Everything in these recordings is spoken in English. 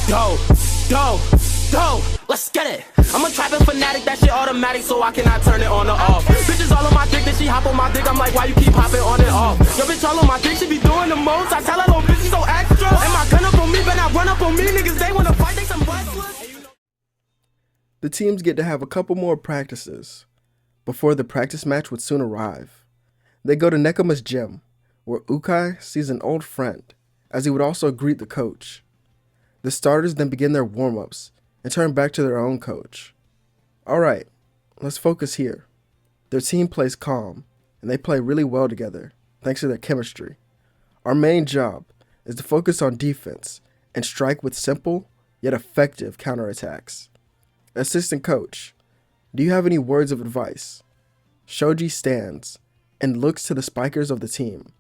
Go, go, go, let's get it. I'm a trapping fanatic, that shit automatic, so I cannot turn it on or off. Bitches all on my dick, then she hop on my dick, I'm like, why you keep hopping on and off? Your bitch all on my dick, she be doing the most, I tell her, little bitch, she so extra. And my gun up on me, but not run up on me, niggas, they wanna fight, they some wrestlers. The teams get to have a couple more practices before the practice match would soon arrive. They go to Nekoma's gym, where Ukai sees an old friend, as he would also greet the coach. The starters then begin their warm-ups and turn back to their own coach. Alright, let's focus here. Their team plays calm, and they play really well together, thanks to their chemistry. Our main job is to focus on defense and strike with simple, yet effective counterattacks. Assistant coach, do you have any words of advice? Shoji stands and looks to the spikers of the team.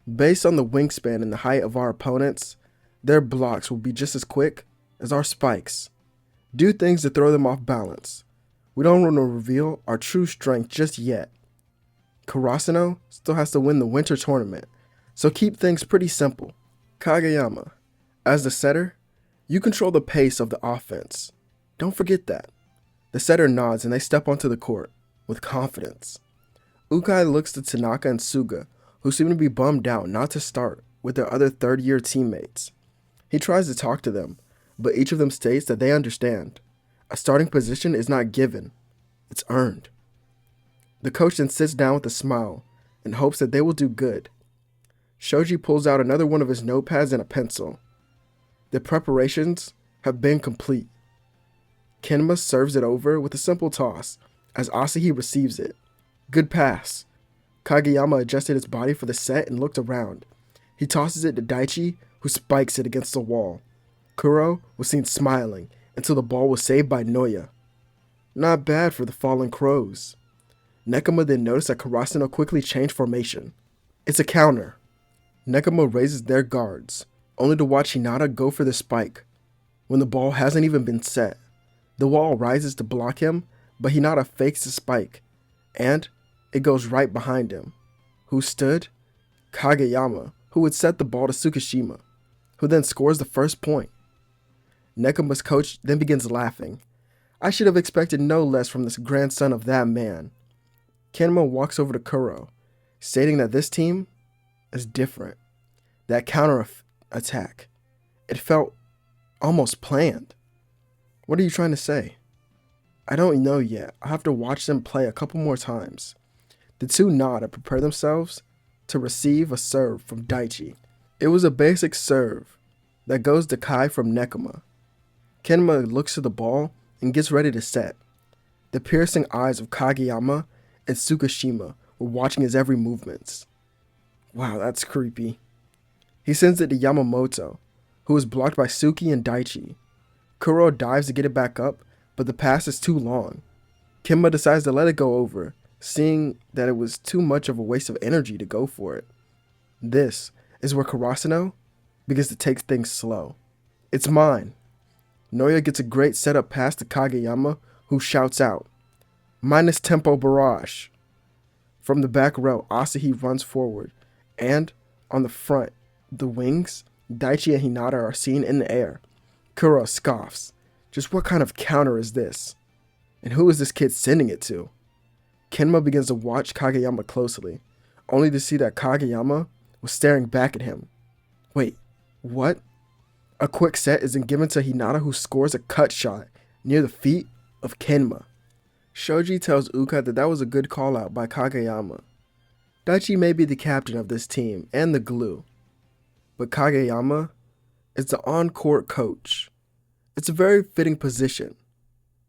Based on the wingspan and the height of our opponents, their blocks will be just as quick as our spikes. Do things to throw them off balance. We don't want to reveal our true strength just yet. Karasuno still has to win the winter tournament, so keep things pretty simple. Kageyama, as the setter, you control the pace of the offense. Don't forget that. The setter nods and they step onto the court with confidence. Ukai looks to Tanaka and Suga, who seem to be bummed out not to start with their other third-year teammates. He tries to talk to them, but each of them states that they understand. A starting position is not given, it's earned. The coach then sits down with a smile and hopes that they will do good. Shoji pulls out another one of his notepads and a pencil. The preparations have been complete. Kenma serves it over with a simple toss as Asahi receives it. Good pass. Kageyama adjusted his body for the set and looked around. He tosses it to Daichi, who spikes it against the wall. Kuro was seen smiling until the ball was saved by Noya. Not bad for the fallen crows. Nekoma then noticed that Karasuno quickly changed formation. It's a counter. Nekoma raises their guards, only to watch Hinata go for the spike. When the ball hasn't even been set, the wall rises to block him, but Hinata fakes the spike, and it goes right behind him. Who stood? Kageyama, who would set the ball to Tsukishima, who then scores the first point. Nekoma's coach then begins laughing. I should have expected no less from this grandson of that man. Kenma walks over to Kuro, stating that this team is different. That counter-attack, it felt almost planned. What are you trying to say? I don't know yet. I'll have to watch them play a couple more times. The two nod and prepare themselves to receive a serve from Daichi. It was a basic serve that goes to Kai from Nekoma. Kenma looks to the ball and gets ready to set. The piercing eyes of Kageyama and Tsukishima were watching his every movements. Wow, that's creepy. He sends it to Yamamoto, who is blocked by Suki and Daichi. Kuro dives to get it back up, but the pass is too long. Kenma decides to let it go over, seeing that it was too much of a waste of energy to go for it. This is where Karasuno begins to take things slow. It's mine. Noya gets a great setup pass to Kageyama, who shouts out, "Minus tempo barrage." From the back row, Asahi runs forward, and on the front, the wings, Daichi and Hinata are seen in the air. Kuro scoffs. Just what kind of counter is this? And who is this kid sending it to? Kenma begins to watch Kageyama closely, only to see that Kageyama was staring back at him. Wait, what? A quick set is then given to Hinata, who scores a cut shot near the feet of Kenma. Shoji tells Uka that was a good call out by Kageyama. Daichi may be the captain of this team and the glue, but Kageyama is the on-court coach. It's a very fitting position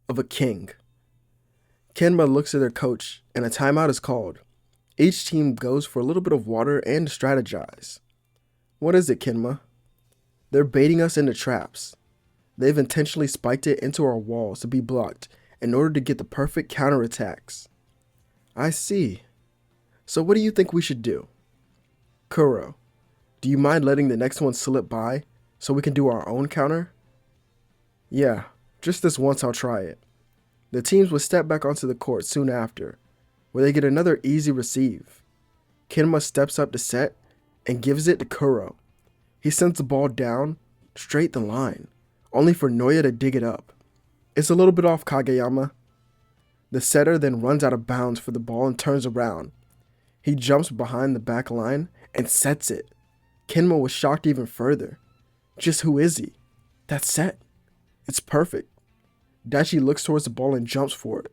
of a king. Kenma looks at their coach and a timeout is called. Each team goes for a little bit of water and to strategize. What is it, Kenma? They're baiting us into traps. They've intentionally spiked it into our walls to be blocked in order to get the perfect counterattacks. I see. So what do you think we should do? Kuro, do you mind letting the next one slip by so we can do our own counter? Yeah, just this once I'll try it. The teams will step back onto the court soon after, where they get another easy receive. Kenma steps up to set and gives it to Kuro. He sends the ball down straight the line, only for Noya to dig it up. It's a little bit off Kageyama. The setter then runs out of bounds for the ball and turns around. He jumps behind the back line and sets it. Kenma was shocked even further. Just who is he? That's set. It's perfect. Daichi looks towards the ball and jumps for it.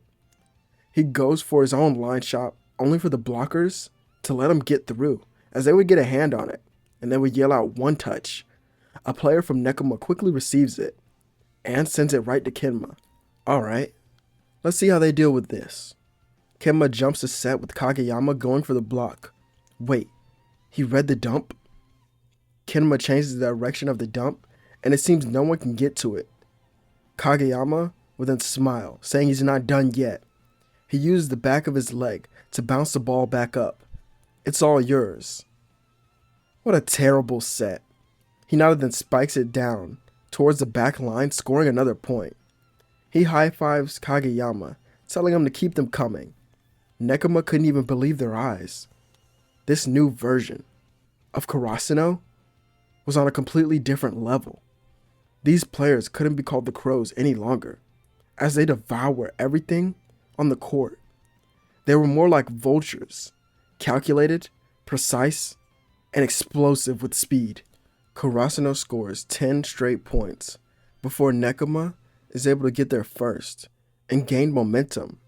He goes for his own line shot, only for the blockers to let him get through, as they would get a hand on it, and they would yell out one touch. A player from Nekoma quickly receives it, and sends it right to Kenma. Alright, let's see how they deal with this. Kenma jumps the set with Kageyama going for the block. Wait, he read the dump? Kenma changes the direction of the dump, and it seems no one can get to it. Kageyama will then smile, saying he's not done yet. He uses the back of his leg to bounce the ball back up. It's all yours. What a terrible set. Hinata then spikes it down towards the back line, scoring another point. He high-fives Kageyama, telling him to keep them coming. Nekoma couldn't even believe their eyes. This new version of Karasuno was on a completely different level. These players couldn't be called the Crows any longer, as they devour everything on the court. They were more like vultures, calculated, precise, and explosive with speed. Karasuno scores 10 straight points before Nekoma is able to get there first and gain momentum.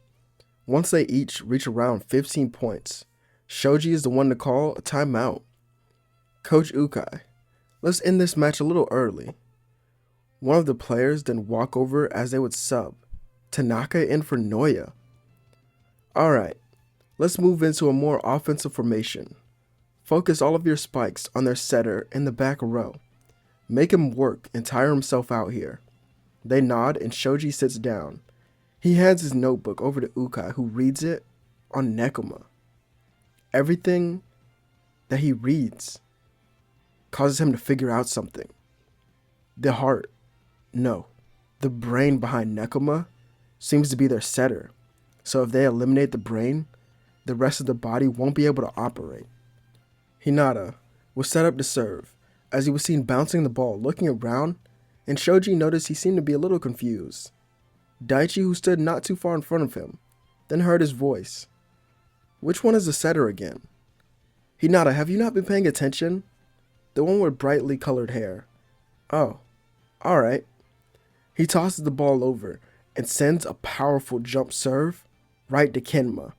Once they each reach around 15 points, Shoji is the one to call a timeout. Coach Ukai, let's end this match a little early. One of the players then walk over as they would sub Tanaka in for Noya. Alright, let's move into a more offensive formation. Focus all of your spikes on their setter in the back row. Make him work and tire himself out here. They nod and Shoji sits down. He hands his notebook over to Ukai, who reads it on Nekoma. Everything that he reads causes him to figure out something. The heart, no, the brain behind Nekoma seems to be their setter. So if they eliminate the brain, the rest of the body won't be able to operate. Hinata was set up to serve, as he was seen bouncing the ball, looking around, and Shoji noticed he seemed to be a little confused. Daichi, who stood not too far in front of him, then heard his voice. Which one is the setter again? Hinata, have you not been paying attention? The one with brightly colored hair. Oh, alright. He tosses the ball over and sends a powerful jump serve right to Kenma.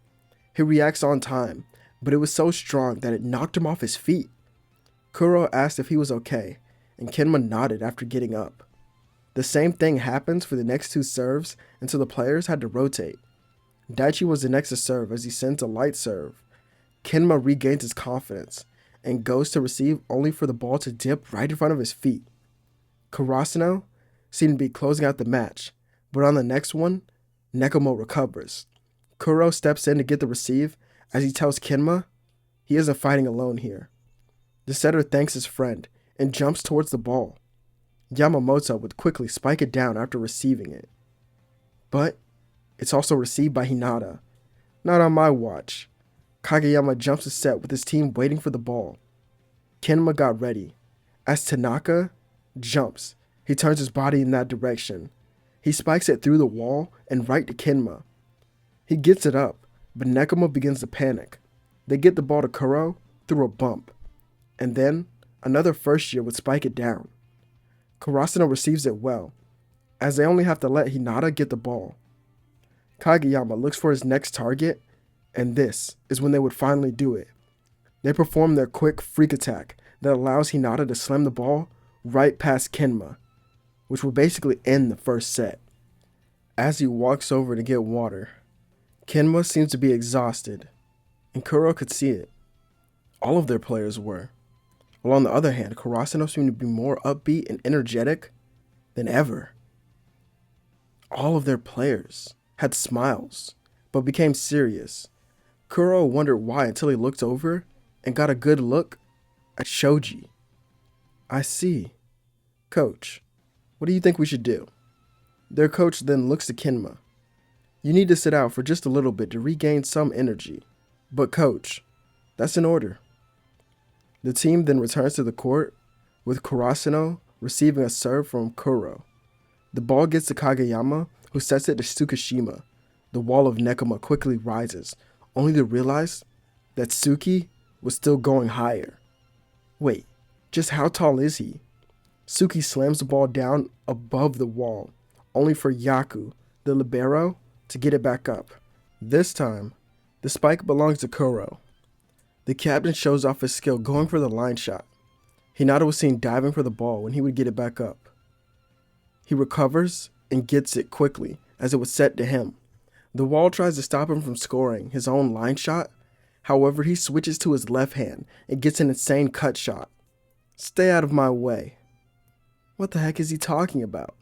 He reacts on time, but it was so strong that it knocked him off his feet. Kuro asked if he was okay, and Kenma nodded after getting up. The same thing happens for the next two serves until the players had to rotate. Daichi was the next to serve as he sends a light serve. Kenma regains his confidence and goes to receive only for the ball to dip right in front of his feet. Karasuno seemed to be closing out the match, but on the next one, Nekoma recovers. Kuro steps in to get the receive as he tells Kenma he isn't fighting alone here. The setter thanks his friend and jumps towards the ball. Yamamoto would quickly spike it down after receiving it. But it's also received by Hinata. Not on my watch. Kageyama jumps the set with his team waiting for the ball. Kenma got ready. As Tanaka jumps, he turns his body in that direction. He spikes it through the wall and right to Kenma. He gets it up, but Nekoma begins to panic. They get the ball to Kuro through a bump. And then another first year would spike it down. Karasuno receives it well, as they only have to let Hinata get the ball. Kageyama looks for his next target, and this is when they would finally do it. They perform their quick freak attack that allows Hinata to slam the ball right past Kenma, which will basically end the first set. As he walks over to get water, Kenma seems to be exhausted, and Kuro could see it. All of their players were. While on the other hand, Karasuno seemed to be more upbeat and energetic than ever. All of their players had smiles, but became serious. Kuro wondered why until he looked over and got a good look at Shoji. I see. Coach, what do you think we should do? Their coach then looks to Kenma. You need to sit out for just a little bit to regain some energy. But coach, that's in order. The team then returns to the court, with Karasuno receiving a serve from Kuro. The ball gets to Kageyama, who sets it to Tsukishima. The wall of Nekoma quickly rises, only to realize that Suki was still going higher. Wait, just how tall is he? Suki slams the ball down above the wall, only for Yaku, the libero, to get it back up. This time, the spike belongs to Kuro. The captain shows off his skill going for the line shot. Hinata was seen diving for the ball when he would get it back up. He recovers and gets it quickly as it was set to him. The wall tries to stop him from scoring his own line shot. However, he switches to his left hand and gets an insane cut shot. Stay out of my way. What the heck is he talking about?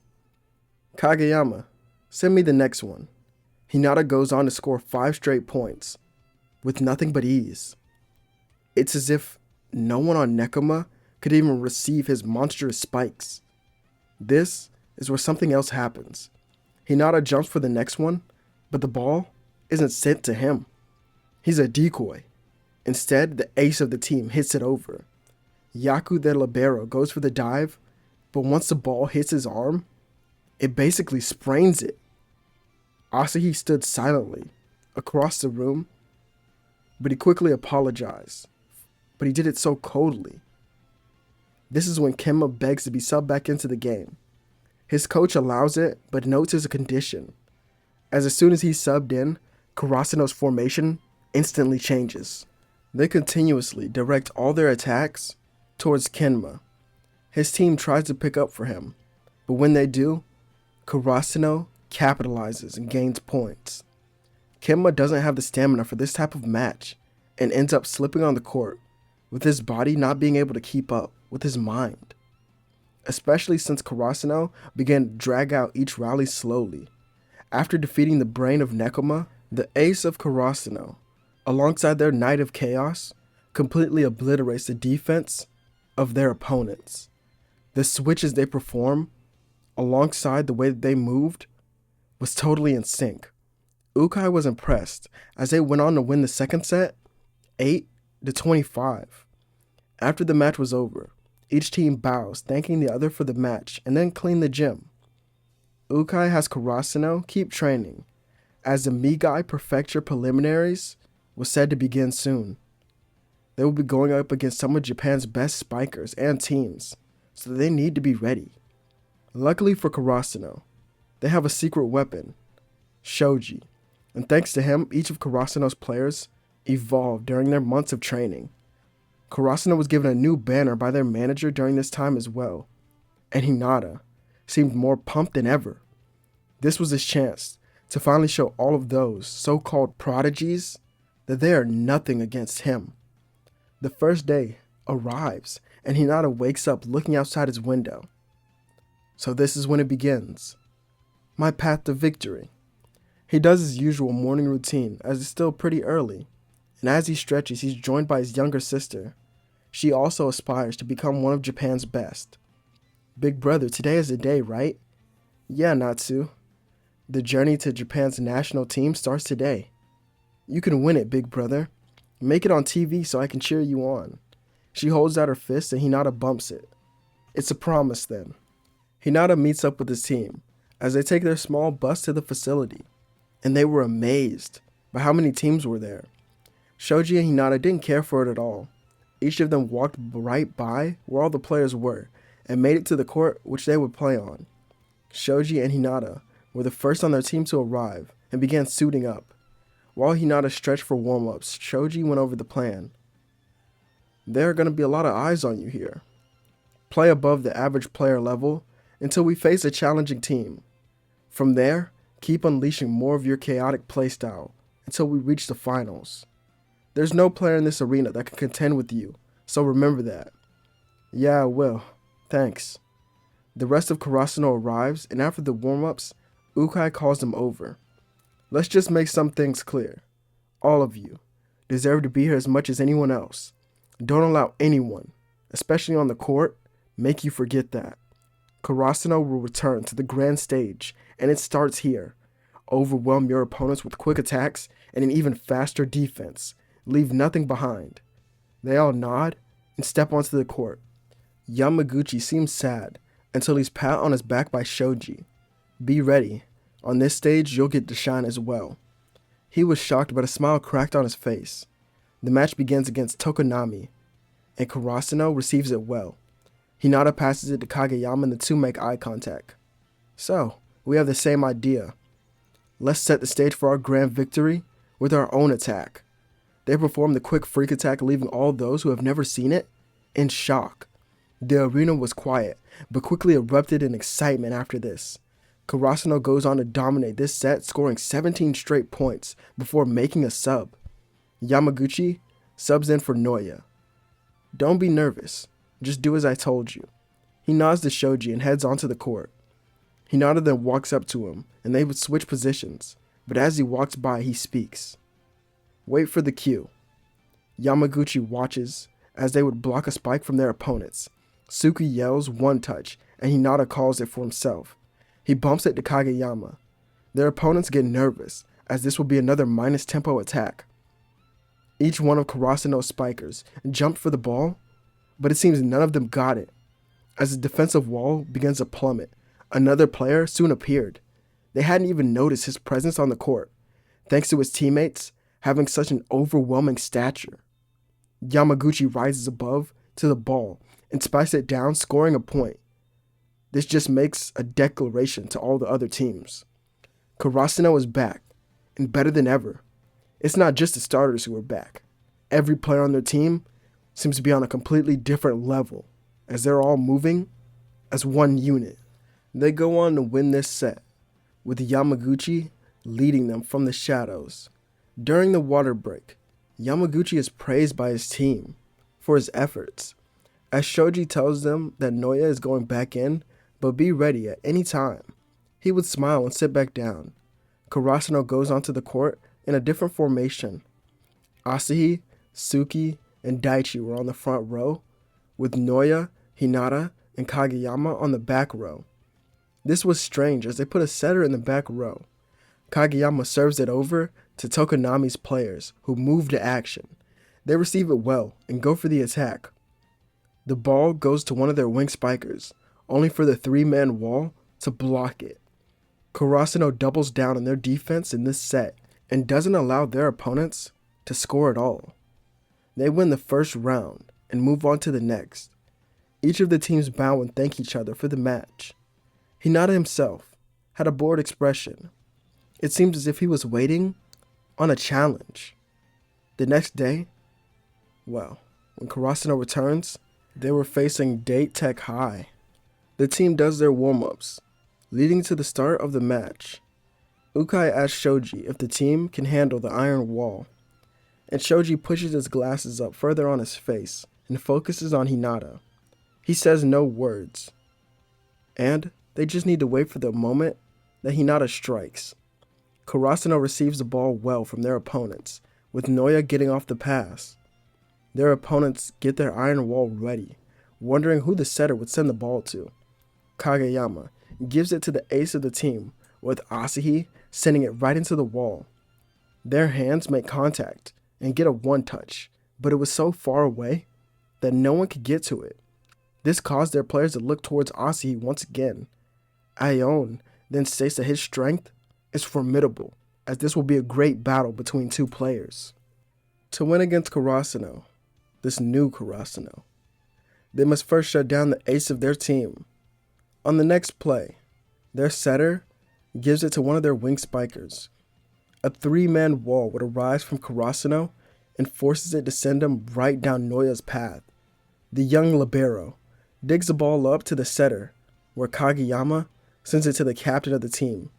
Kageyama, send me the next one. Hinata goes on to score 5 straight points, with nothing but ease. It's as if no one on Nekoma could even receive his monstrous spikes. This is where something else happens. Hinata jumps for the next one, but the ball isn't sent to him. He's a decoy. Instead, the ace of the team hits it over. Yaku the libero goes for the dive, but once the ball hits his arm, it basically sprains it. Asahi stood silently across the room, but he quickly apologized. But he did it so coldly. This is when Kenma begs to be subbed back into the game. His coach allows it, but notes as a condition. As soon as he's subbed in, Karasuno's formation instantly changes. They continuously direct all their attacks towards Kenma. His team tries to pick up for him, but when they do, Karasuno capitalizes and gains points. Kenma doesn't have the stamina for this type of match and ends up slipping on the court, with his body not being able to keep up with his mind. Especially since Karasuno began to drag out each rally slowly. After defeating the brain of Nekoma, the ace of Karasuno, alongside their Knight of Chaos, completely obliterates the defense of their opponents. The switches they perform, alongside the way that they moved, was totally in sync. Ukai was impressed as they went on to win the second set, 8-25. After the match was over, each team bows, thanking the other for the match, and then clean the gym. Ukai has Karasuno keep training, as the Migai Prefecture preliminaries was said to begin soon. They will be going up against some of Japan's best spikers and teams, so they need to be ready. Luckily for Karasuno, they have a secret weapon, Shoji, and thanks to him, each of Karasuno's players evolved during their months of training. Karasuno was given a new banner by their manager during this time as well, and Hinata seemed more pumped than ever. This was his chance to finally show all of those so-called prodigies that they are nothing against him. The first day arrives, and Hinata wakes up looking outside his window. So this is when it begins. My path to victory. He does his usual morning routine as it's still pretty early, and as he stretches, he's joined by his younger sister. She also aspires to become one of Japan's best. Big brother, today is the day, right? Yeah, Natsu. The journey to Japan's national team starts today. You can win it, big brother. Make it on TV so I can cheer you on. She holds out her fist and Hinata bumps it. It's a promise then. Hinata meets up with his team as they take their small bus to the facility, and they were amazed by how many teams were there. Shoji and Hinata didn't care for it at all. Each of them walked right by where all the players were and made it to the court which they would play on. Shoji and Hinata were the first on their team to arrive and began suiting up. While Hinata stretched for warm-ups, Shoji went over the plan. There are going to be a lot of eyes on you here. Play above the average player level until we face a challenging team. From there, keep unleashing more of your chaotic playstyle until we reach the finals. There's no player in this arena that can contend with you, so remember that. Yeah, I will. Thanks. The rest of Karasuno arrives, and after the warm-ups, Ukai calls them over. Let's just make some things clear. All of you deserve to be here as much as anyone else. Don't allow anyone, especially on the court, make you forget that. Karasuno will return to the grand stage, and it starts here. Overwhelm your opponents with quick attacks and an even faster defense. Leave nothing behind. They all nod and step onto the court. Yamaguchi seems sad until he's pat on his back by Shoji. Be ready. On this stage, you'll get to shine as well. He was shocked, but a smile cracked on his face. The match begins against Tokonami, and Karasuno receives it well. Hinata passes it to Kageyama and the two make eye contact. So, we have the same idea. Let's set the stage for our grand victory with our own attack. They perform the quick freak attack, leaving all those who have never seen it in shock. The arena was quiet, but quickly erupted in excitement after this. Karasuno goes on to dominate this set, scoring 17 straight points before making a sub. Yamaguchi subs in for Noya. Don't be nervous, just do as I told you. He nods to Shoji and heads onto the court. Hinata then walks up to him, and they would switch positions, but as he walks by, he speaks. Wait for the cue. Yamaguchi watches as they would block a spike from their opponents. Suki yells one touch, and Hinata calls it for himself. He bumps it to Kageyama. Their opponents get nervous, as this will be another minus tempo attack. Each one of Karasuno's spikers jumped for the ball, but it seems none of them got it. As the defensive wall begins to plummet, another player soon appeared. They hadn't even noticed his presence on the court, thanks to his teammates having such an overwhelming stature. Yamaguchi rises above to the ball and spikes it down, scoring a point. This just makes a declaration to all the other teams. Karasuno is back, and better than ever. It's not just the starters who are back. Every player on their team seems to be on a completely different level, as they're all moving as one unit. They go on to win this set, with Yamaguchi leading them from the shadows. During the water break, Yamaguchi is praised by his team for his efforts, as Shoji tells them that Noya is going back in, but be ready at any time. He would smile and sit back down. Karasuno goes onto the court in a different formation. Asahi, Suki, and Daichi were on the front row, with Noya, Hinata, and Kageyama on the back row. This was strange as they put a setter in the back row. Kageyama serves it over to Tokonami's players, who move to action. They receive it well and go for the attack. The ball goes to one of their wing spikers, only for the three-man wall to block it. Karasuno doubles down on their defense in this set and doesn't allow their opponents to score at all. They win the first round and move on to the next. Each of the teams bow and thank each other for the match. Hinata himself had a bored expression. It seemed as if he was waiting on a challenge. The next day, when Karasuno returns, they were facing Date Tech High. The team does their warm-ups, leading to the start of the match. Ukai asks Shoji if the team can handle the iron wall, and Shoji pushes his glasses up further on his face and focuses on Hinata. He says no words, and they just need to wait for the moment that Hinata strikes. Karasuno receives the ball well from their opponents, with Noya getting off the pass. Their opponents get their iron wall ready, wondering who the setter would send the ball to. Kageyama gives it to the ace of the team, with Asahi sending it right into the wall. Their hands make contact and get a one-touch, but it was so far away that no one could get to it. This caused their players to look towards Asahi once again. Aion then states that his strength is formidable, as this will be a great battle between two players. To win against Karasuno, this new Karasuno, they must first shut down the ace of their team. On the next play, their setter gives it to one of their wing spikers. A three-man wall would arise from Karasuno and forces it to send him right down Noya's path. The young libero digs the ball up to the setter, where Kageyama sends it to the captain of the team.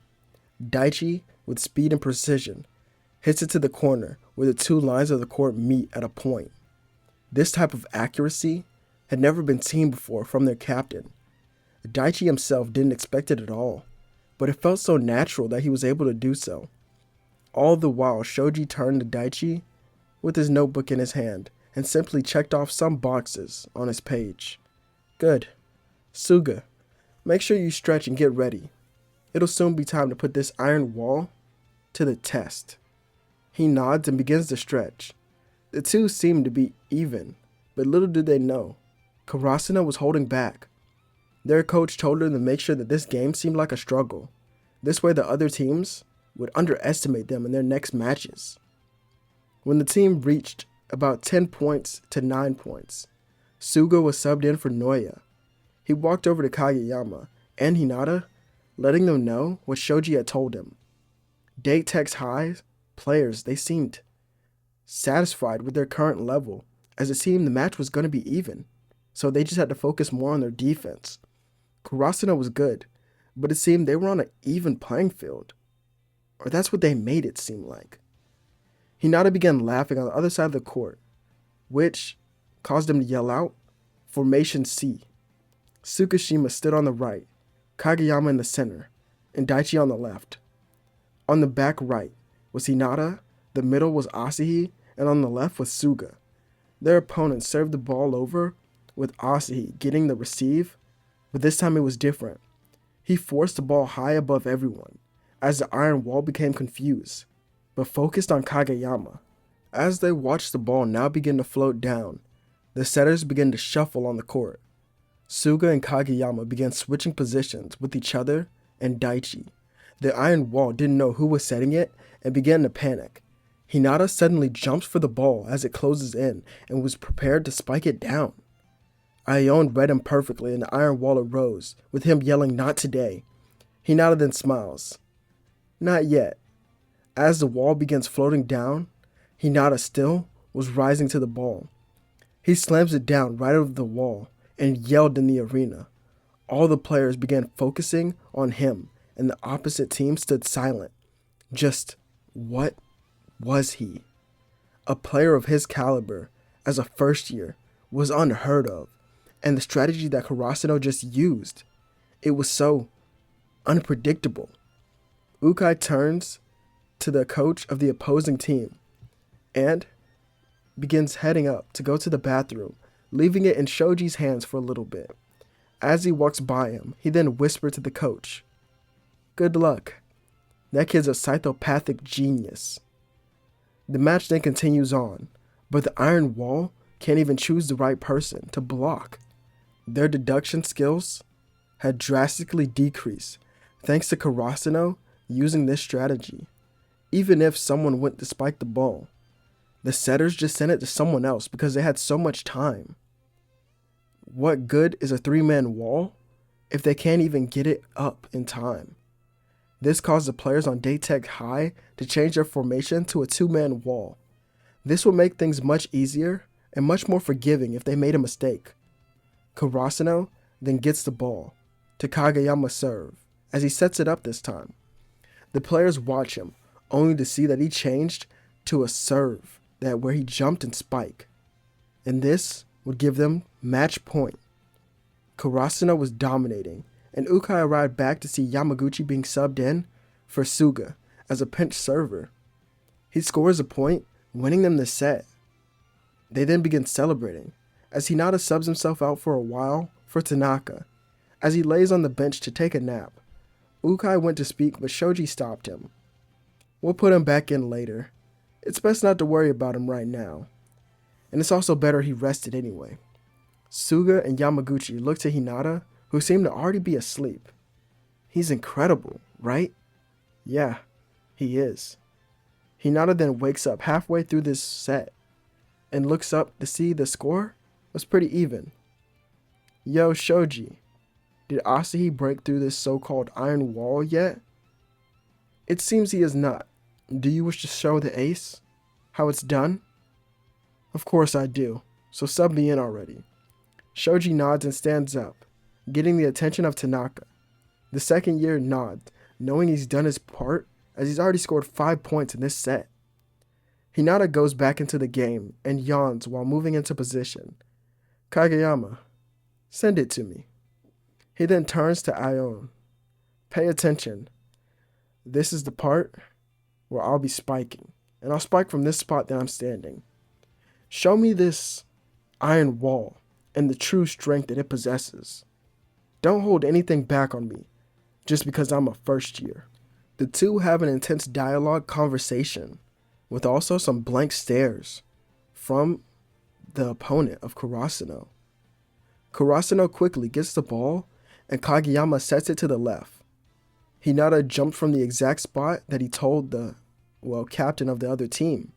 Daichi, with speed and precision, hits it to the corner where the two lines of the court meet at a point. This type of accuracy had never been seen before from their captain. Daichi himself didn't expect it at all, but it felt so natural that he was able to do so. All the while, Shoji turned to Daichi with his notebook in his hand and simply checked off some boxes on his page. Good. Suga, make sure you stretch and get ready. It'll soon be time to put this iron wall to the test. He nods and begins to stretch. The two seemed to be even, but little did they know, Karasuno was holding back. Their coach told them to make sure that this game seemed like a struggle, This way the other teams would underestimate them in their next matches. When the team reached about 10 points to 9 points, Suga was subbed in for Noya. He walked over to Kageyama and Hinata, letting them know what Shoji had told him. Date Tech's high players, they seemed satisfied with their current level, as it seemed the match was going to be even, so they just had to focus more on their defense. Karasuno was good, but it seemed they were on an even playing field. Or that's what they made it seem like. Hinata began laughing on the other side of the court, which caused him to yell out, "Formation C." Tsukishima stood on the right, Kageyama in the center, and Daichi on the left. On the back right was Hinata, the middle was Asahi, and on the left was Suga. Their opponent served the ball over, with Asahi getting the receive, but this time it was different. He forced the ball high above everyone, as the iron wall became confused, but focused on Kageyama. As they watched the ball now begin to float down, the setters began to shuffle on the court. Suga and Kageyama began switching positions with each other and Daichi. The iron wall didn't know who was setting it and began to panic. Hinata suddenly jumps for the ball as it closes in and was prepared to spike it down. Ione read him perfectly and the iron wall arose, with him yelling, "Not today." Hinata then smiles. Not yet. As the wall begins floating down, Hinata still was rising to the ball. He slams it down right over the wall and yelled in the arena. All the players began focusing on him, and the opposite team stood silent. Just what was he? A player of his caliber, as a first year, was unheard of, and the strategy that Karasuno just used, it was so unpredictable. Ukai turns to the coach of the opposing team and begins heading up to go to the bathroom, leaving it in Shoji's hands for a little bit. As he walks by him, he then whispers to the coach, "Good luck. That kid's a psychopathic genius." The match then continues on, but the iron wall can't even choose the right person to block. Their deduction skills had drastically decreased thanks to Karasuno using this strategy. Even if someone went to spike the ball, the setters just sent it to someone else because they had so much time. What good is a 3-man wall if they can't even get it up in time? This caused the players on Date Tech High to change their formation to a 2-man wall. This would make things much easier and much more forgiving if they made a mistake. Karasuno then gets the ball to Kageyama's serve as he sets it up this time. The players watch him only to see that he changed to a serve where he jumped and spiked, and this would give them match point. Karasuno was dominating, and Ukai arrived back to see Yamaguchi being subbed in for Suga as a pinch server. He scores a point, winning them the set. They then begin celebrating, as Hinata subs himself out for a while for Tanaka. As he lays on the bench to take a nap, Ukai went to speak, but Shoji stopped him. "We'll put him back in later. It's best not to worry about him right now. And it's also better he rested anyway." Suga and Yamaguchi looked to Hinata, who seemed to already be asleep. "He's incredible, right?" "Yeah, he is." Hinata then wakes up halfway through this set and looks up to see the score was pretty even. "Yo, Shoji, did Asahi break through this so-called iron wall yet?" "It seems he has not. Do you wish to show the ace how it's done?" "Of course I do, so sub me in already." Shoji nods and stands up, getting the attention of Tanaka. The second year nods, knowing he's done his part, as he's already scored 5 points in this set. Hinata goes back into the game and yawns while moving into position. "Kageyama, send it to me." He then turns to Ione. "Pay attention. This is the part where I'll be spiking, and I'll spike from this spot that I'm standing. Show me this iron wall and the true strength that it possesses. Don't hold anything back on me just because I'm a first year." The two have an intense dialogue conversation with also some blank stares from the opponent of Karasuno. Karasuno quickly gets the ball and Kageyama sets it to the left. Hinata jumped from the exact spot that he told the, captain of the other team,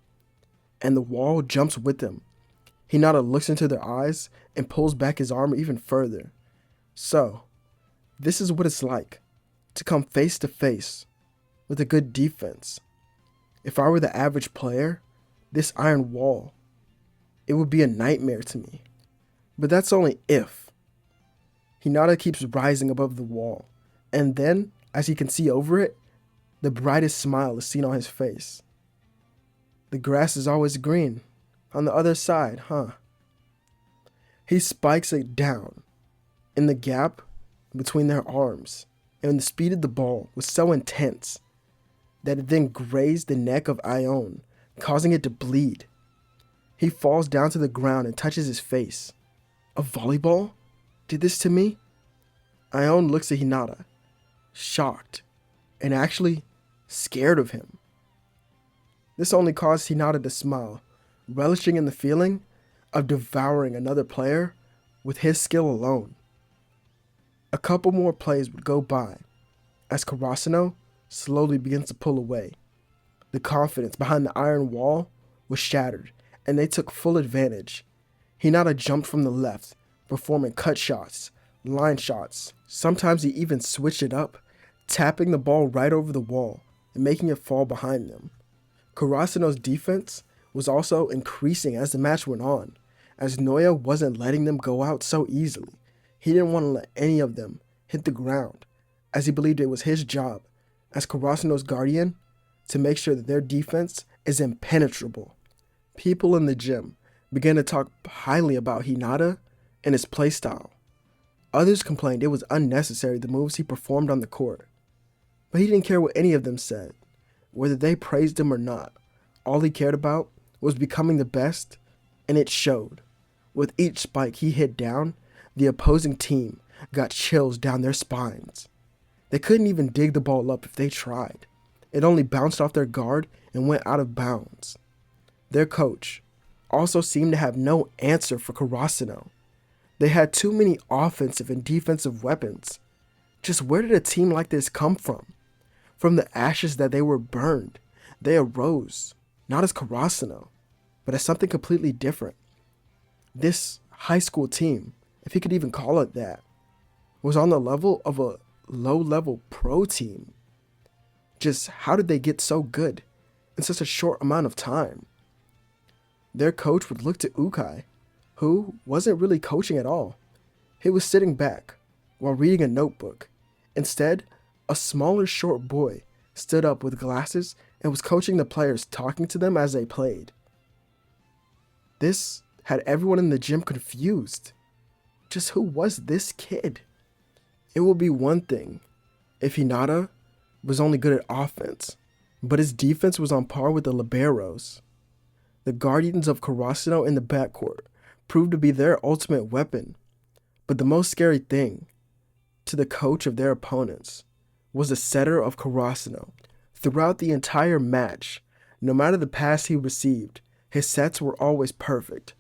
and the wall jumps with him. Hinata looks into their eyes and pulls back his armor even further. So, this is what it's like to come face to face with a good defense. If I were the average player, this iron wall, it would be a nightmare to me. But that's only if. Hinata keeps rising above the wall, and then, as he can see over it, the brightest smile is seen on his face. The grass is always green on the other side, huh? He spikes it down in the gap between their arms, and the speed of the ball was so intense that it then grazed the neck of Ion, causing it to bleed. He falls down to the ground and touches his face. A volleyball did this to me? Ion looks at Hinata, shocked, and actually scared of him. This only caused Hinata to smile, relishing in the feeling of devouring another player with his skill alone. A couple more plays would go by as Karasuno slowly begins to pull away. The confidence behind the iron wall was shattered, and they took full advantage. Hinata jumped from the left, performing cut shots, line shots. Sometimes he even switched it up, tapping the ball right over the wall and making it fall behind them. Karasuno's defense was also increasing as the match went on, as Noya wasn't letting them go out so easily. He didn't want to let any of them hit the ground, as he believed it was his job, as Karasuno's guardian, to make sure that their defense is impenetrable. People in the gym began to talk highly about Hinata and his playstyle. Others complained it was unnecessary the moves he performed on the court. But he didn't care what any of them said, whether they praised him or not. All he cared about was becoming the best, and it showed. With each spike he hit down, the opposing team got chills down their spines. They couldn't even dig the ball up if they tried. It only bounced off their guard and went out of bounds. Their coach also seemed to have no answer for Karasuno. They had too many offensive and defensive weapons. Just where did a team like this come from? From the ashes that they were burned, they arose, not as Karasuno, but as something completely different. This high school team, if you could even call it that, was on the level of a low-level pro team. Just how did they get so good in such a short amount of time? Their coach would look to Ukai, who wasn't really coaching at all. He was sitting back while reading a notebook. Instead, a smaller short boy stood up with glasses and was coaching the players, talking to them as they played. This had everyone in the gym confused. Just who was this kid? It would be one thing if Hinata was only good at offense, but his defense was on par with the liberos. The guardians of Karasuno in the backcourt proved to be their ultimate weapon. But the most scary thing to the coach of their opponents was the setter of Karasuno. Throughout the entire match, no matter the pass he received, his sets were always perfect.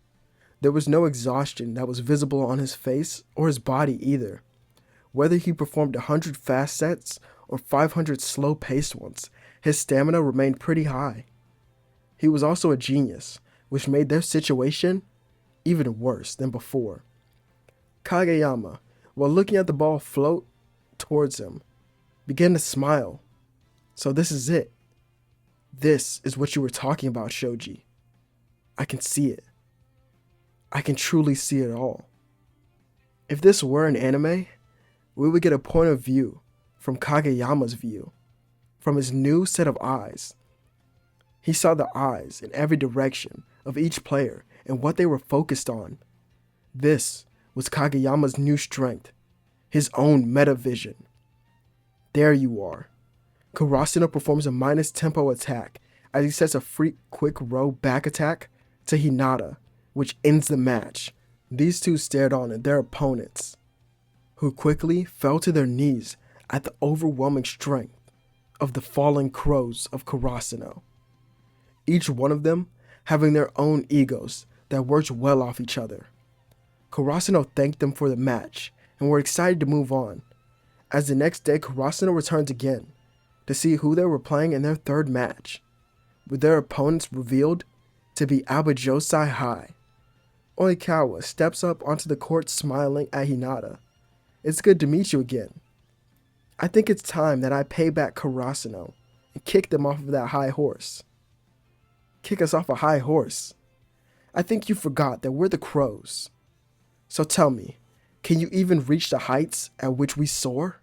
There was no exhaustion that was visible on his face or his body either. Whether he performed 100 fast sets or 500 slow-paced ones, his stamina remained pretty high. He was also a genius, which made their situation even worse than before. Kageyama, while looking at the ball float towards him, began to smile. So this is it. This is what you were talking about, Shoji. I can see it. I can truly see it all. If this were an anime, we would get a point of view from Kageyama's view, from his new set of eyes. He saw the eyes in every direction of each player and what they were focused on. This was Kageyama's new strength, his own meta vision. There you are. Karasuno performs a minus tempo attack as he sets a free quick row back attack to Hinata, which ends the match. These two stared on at their opponents, who quickly fell to their knees at the overwhelming strength of the fallen crows of Karasuno. Each one of them having their own egos that worked well off each other. Karasuno thanked them for the match and were excited to move on. as the next day Karasuno returns again to see who they were playing in their third match, with their opponents revealed to be Abajosai High. Oikawa steps up onto the court smiling at Hinata. It's good to meet you again. I think it's time that I pay back Karasuno and kick them off of that high horse. Kick us off a high horse? I think you forgot that we're the Crows. So tell me, can you even reach the heights at which we soar?